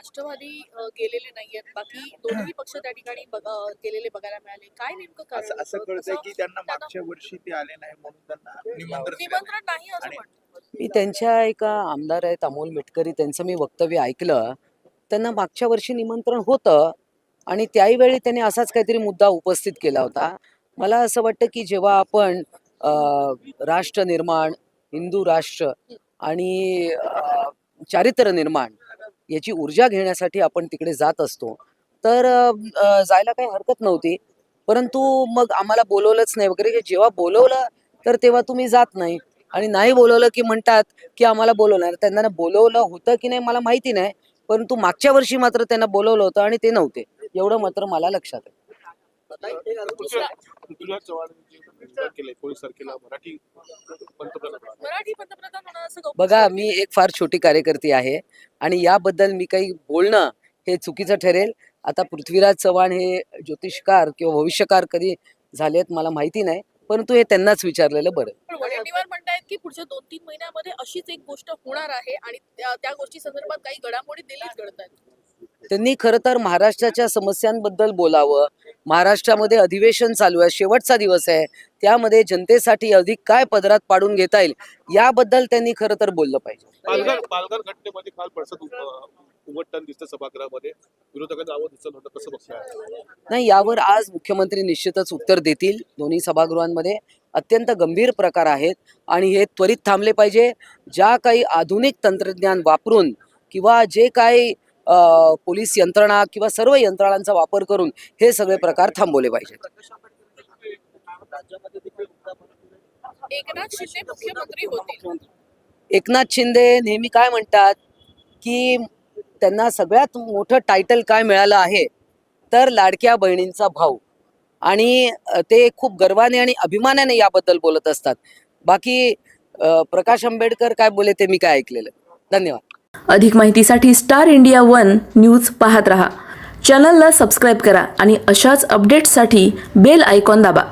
राष्ट्रवादी गेलेले नाहीयेत. बाकी दोन्ही पक्ष त्या ठिकाणी गेलेले बघायला मिळाले. काय नेमकं कारण असं असं होतं? कळतंय की त्यांना त्यांना मागच्या वर्षी ते आले नाही म्हणून त्यांना निमंत्रण दिलं. निमंत्रण नाही असं आणि म्हणतात. मी त्यांच्या एका आमदार आहेत अमोल मिटकरी, त्यांचं मी वक्तव्य ऐकलं. त्यांना मागच्या वर्षी निमंत्रण होतं आणि त्याही वेळी त्यांनी असाच काहीतरी मुद्दा उपस्थित केला होता. मला असं वाटतं की जेव्हा आपण राष्ट्र निर्माण, हिंदू राष्ट्र आणि चारित्र्य निर्माण याची ऊर्जा घेण्यासाठी आपण तिकडे जात असतो, तर जायला काही हरकत नव्हती. परंतु मग आम्हाला बोलवलंच नाही वगैरे. जेव्हा बोलवलं तर तेव्हा तुम्ही जात नाही आणि नाही बोलवलं की म्हणतात की आम्हाला बोलवणार. त्यांना बोलवलं होतं की नाही मला माहिती नाही, परंतु मागच्या वर्षी मात्र त्यांना बोलवलं होतं आणि ते नव्हते, एवढं मात्र मला लक्षात आहे. पृथ्वीराज चव्हाणांनी निवेदन केलंय 19 तारखेला मराठी पंतप्रधान होणार असं गौप्य बघा, सांगितलं. मी एक फार छोटी कार्यकर्ती आहे आणि याबद्दल मी काही बोलणं हे चुकीचं ठरेल. आता पृथ्वीराज चव्हाण हे ज्योतिषकार किंवा भविष्यकार कधी झालेत मला माहिती नाही, परंतु हे त्यांनाच विचारलेलं बरं. पण वडेट्टीवार म्हणतायत की पुढच्या 2-3 महिन्यामध्ये अशीच एक गोष्ट होणार आहे आणि त्या गोष्टी संदर्भात काही घडामोडी दिल्लीत घडतायत. त्यांनी खरं तर महाराष्ट्राच्या समस्यांबद्दल बोलावं. महाराष्ट्रामध्ये अधिवेशन चालू आहे, शेवटचा दिवस आहे, त्यामध्ये जनतेसाठी अधिक काय पदरात पाडून घेता येईल याबद्दल त्यांनी खरं तर बोललं पाहिजे. पालघर घटनेमध्ये काल पडसद उमटताना दिसतं सभागृहामध्ये, विरोधकांचं आवाज उचललं होतं, कसं बघताय? नाही, यावर आज मुख्यमंत्री निश्चितच उत्तर देतील. दोन्ही सभागृहांमध्ये अत्यंत गंभीर प्रकार आहेत आणि हे त्वरित थांबले पाहिजे. ज्या काही आधुनिक तंत्रज्ञान वापरून किंवा जे काही पोलीस यंत्रणा किंवा सर्व यंत्रणांचा वापर करून हे सगळे प्रकार थांबवले पाहिजेत. एकनाथ शिंदे मुख्यमंत्री होतील. एकनाथ शिंदे नेहमी काय म्हणतात की त्यांना सगळ्यात मोठं टायटल काय मिळालं आहे तर लाडक्या बहिणींचा भाऊ, आणि ते खूप गर्वाने आणि अभिमानाने याबद्दल बोलत असतात. बाकी प्रकाश आंबेडकर काय बोले ते मी काय ऐकलेलं. धन्यवाद. अधिक माहितीसाठी स्टार इंडिया 1 न्यूज पाहत रहा. चॅनलला सबस्क्राईब करा आणि अशाच अपडेट्ससाठी बेल आयकॉन दाबा.